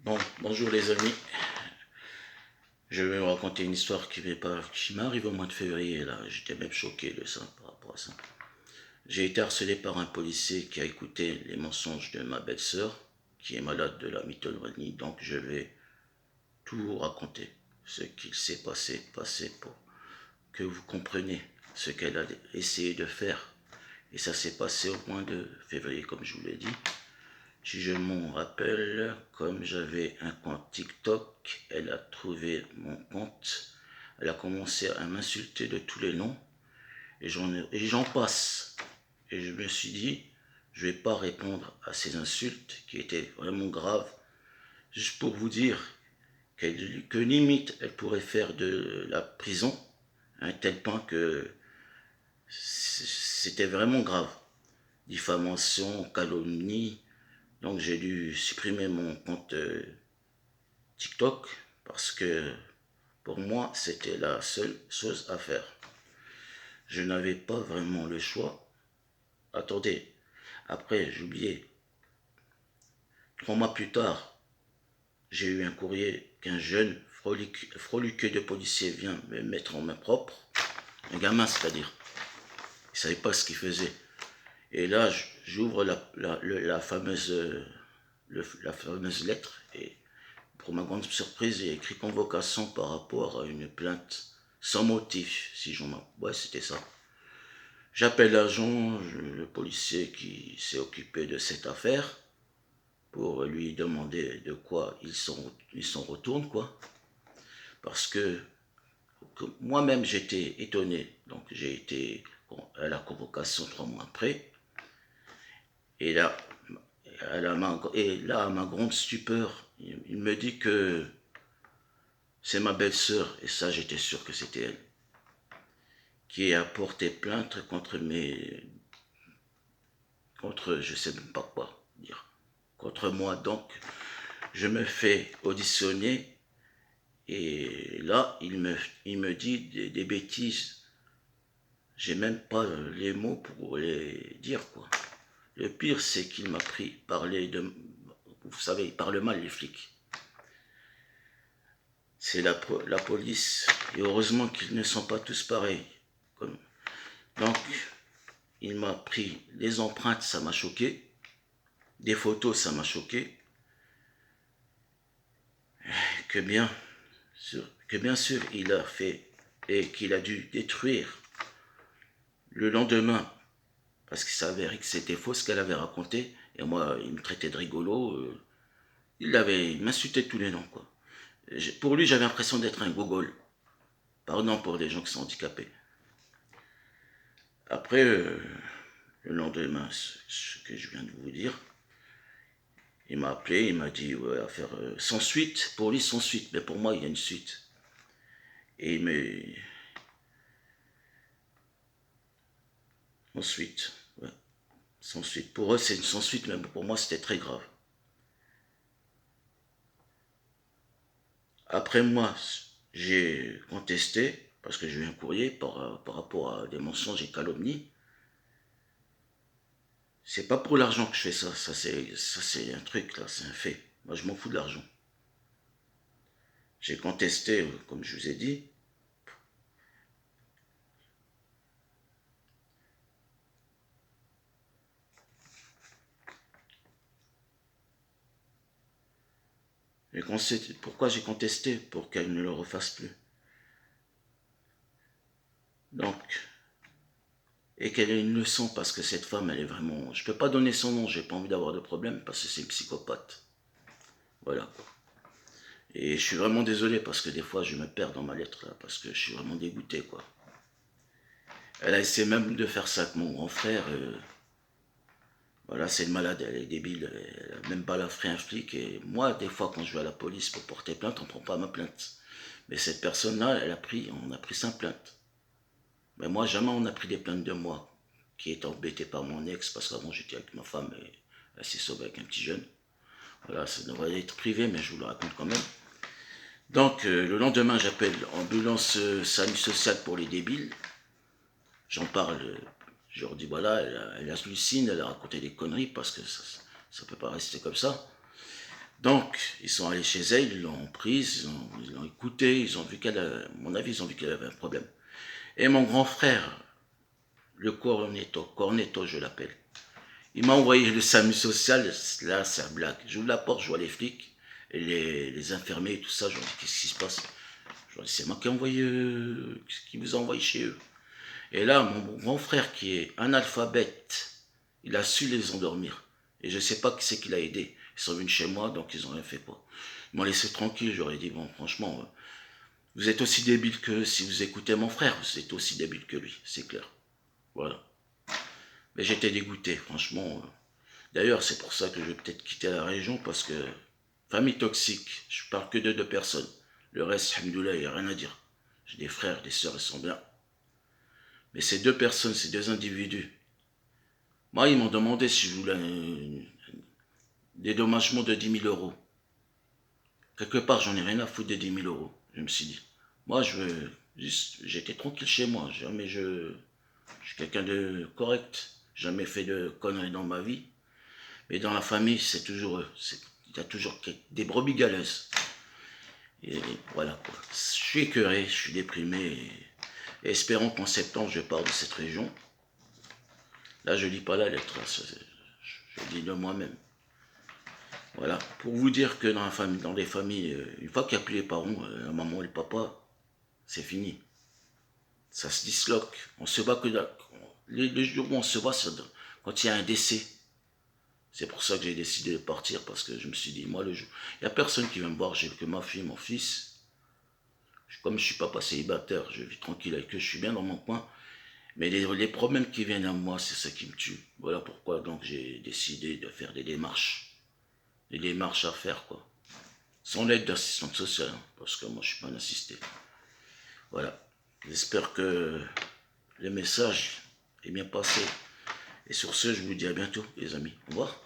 Bon, bonjour les amis. Je vais vous raconter une histoire qui m'est arrivée au mois de février. Là, j'étais même choqué de ça par rapport à ça. J'ai été harcelé par un policier qui a écouté les mensonges de ma belle-sœur, qui est malade de la mythomanie. Donc je vais tout raconter, ce qu'il s'est passé pour que vous compreniez ce qu'elle a essayé de faire. Et ça s'est passé au mois de février, comme je vous l'ai dit. Si je m'en rappelle, comme j'avais un compte TikTok, elle a trouvé mon compte. Elle a commencé à m'insulter de tous les noms. Et j'en passe. Et je me suis dit, je vais pas répondre à ces insultes qui étaient vraiment graves. Juste pour vous dire que limite elle pourrait faire de la prison, à un tel point que c'était vraiment grave. Diffamation, calomnie. Donc j'ai dû supprimer mon compte TikTok parce que pour moi c'était la seule chose à faire. Je n'avais pas vraiment le choix. Attendez, après j'ai oublié. 3 mois plus tard, j'ai eu un courrier qu'un jeune froliqueux de policier vient me mettre en main propre. Un gamin, c'est-à-dire. Il ne savait pas ce qu'il faisait. Et là, j'ouvre la fameuse lettre et pour ma grande surprise, il y a écrit convocation par rapport à une plainte sans motif, si j'en ai. Ouais, c'était ça. J'appelle l'agent, le policier qui s'est occupé de cette affaire, pour lui demander de quoi il s'en retourne, quoi. Parce que moi-même, j'étais étonné. Donc, j'ai été à la convocation 3 mois après. Et là, à ma grande stupeur, il me dit que c'est ma belle-sœur, et ça j'étais sûr que c'était elle, qui a porté plainte contre je sais même pas quoi dire, contre moi. Donc je me fais auditionner et là il me dit des bêtises. J'ai même pas les mots pour les dire, quoi. Le pire c'est qu'il m'a pris vous savez, ils parlent mal les flics. C'est la police. Et heureusement qu'ils ne sont pas tous pareils. Donc, il m'a pris les empreintes, ça m'a choqué. Des photos, ça m'a choqué. Que bien, bien sûr, il a fait et qu'il a dû détruire le lendemain. Parce qu'il s'avérait que c'était faux ce qu'elle avait raconté. Et moi, il me traitait de rigolo. Il m'insultait de tous les noms, quoi. Pour lui, j'avais l'impression d'être un gogol. Pardon pour des gens qui sont handicapés. Après, le lendemain, ce que je viens de vous dire, il m'a appelé, il m'a dit ouais, affaire sans suite. Pour lui, sans suite, mais pour moi, il y a une suite. Et il me. Sans suite, ouais. Sans suite. Pour eux, c'est une sans suite, mais pour moi, c'était très grave. Après moi, j'ai contesté, parce que j'ai eu un courrier par rapport à des mensonges et calomnies. C'est pas pour l'argent que je fais ça. Ça, c'est un truc, là, c'est un fait. Moi, je m'en fous de l'argent. J'ai contesté, comme je vous ai dit. Pourquoi j'ai contesté? Pour qu'elle ne le refasse plus. Donc, et qu'elle ait une leçon, parce que cette femme, elle est vraiment. Je peux pas donner son nom, j'ai pas envie d'avoir de problème, parce que c'est une psychopathe. Voilà. Et je suis vraiment désolé, parce que des fois, je me perds dans ma lettre, là, parce que je suis vraiment dégoûté, quoi. Elle a essayé même de faire ça avec mon grand frère. Voilà, c'est une malade, elle est débile, elle a même pas la un flic. Et moi, des fois, quand je vais à la police pour porter plainte, on prend pas ma plainte. Mais cette personne-là, on a pris sa plainte. Mais moi, jamais on a pris des plaintes de moi, qui est embêté par mon ex, parce qu'avant j'étais avec ma femme et elle s'est sauvée avec un petit jeune. Voilà, ça devrait être privé, mais je vous le raconte quand même. Donc, le lendemain, j'appelle ambulance SAMU sociale pour les débiles. J'en parle, je leur dis voilà, elle hallucine, elle a raconté des conneries, parce que ça peut pas rester comme ça. Donc, ils sont allés chez elle, ils l'ont prise, ils l'ont écoutée, ils ont vu qu'elle, à mon avis, ils ont vu qu'elle avait un problème. Et mon grand frère, le cornetto, je l'appelle, il m'a envoyé le SAMU social, là, c'est un blague. J'ouvre la porte, je vois les flics, et les infirmiers et tout ça, je leur dis, qu'est-ce qui se passe? Je leur dis, c'est moi qui vous a envoyé chez eux. Et là, mon grand frère, qui est analphabète, il a su les endormir. Et je ne sais pas qui c'est qui l'a aidé. Ils sont venus chez moi, donc ils n'ont rien fait pour. Ils m'ont laissé tranquille, j'aurais dit, bon, franchement, vous êtes aussi débile que si vous écoutez mon frère, vous êtes aussi débile que lui, c'est clair. Voilà. Mais j'étais dégoûté, franchement. D'ailleurs, c'est pour ça que je vais peut-être quitter la région, parce que famille toxique, je parle que de deux personnes. Le reste, alhamdoulilah, il n'y a rien à dire. J'ai des frères, des sœurs, ils sont bien. Mais ces deux personnes, ces deux individus, moi, ils m'ont demandé si je voulais un dédommagement de 10 000 euros. Quelque part, j'en ai rien à foutre des 10 000 euros. Je me suis dit, moi, je veux juste, j'étais tranquille chez moi. Jamais je suis quelqu'un de correct. Jamais fait de conneries dans ma vie. Mais dans la famille, c'est toujours, il y a toujours des brebis galeuses. Et voilà quoi. Je suis écœuré, je suis déprimé. Et espérons qu'en septembre, je pars de cette région. Là, je lis pas la lettre, je lis de moi-même. Voilà. Pour vous dire que dans les familles, une fois qu'il n'y a plus les parents, la maman et le papa, c'est fini. Ça se disloque. On se voit que les jours où on se voit, c'est quand il y a un décès. C'est pour ça que j'ai décidé de partir, parce que je me suis dit, moi, le jour, il n'y a personne qui va me voir, j'ai que ma fille, mon fils. Comme je ne suis papa célibataire, je vis tranquille avec eux, je suis bien dans mon coin. Mais les problèmes qui viennent à moi, c'est ça qui me tue. Voilà pourquoi donc j'ai décidé de faire des démarches. Des démarches à faire, quoi. Sans l'aide d'assistante sociale, hein, parce que moi je suis pas un assisté. Voilà. J'espère que le message est bien passé. Et sur ce, je vous dis à bientôt, les amis. Au revoir.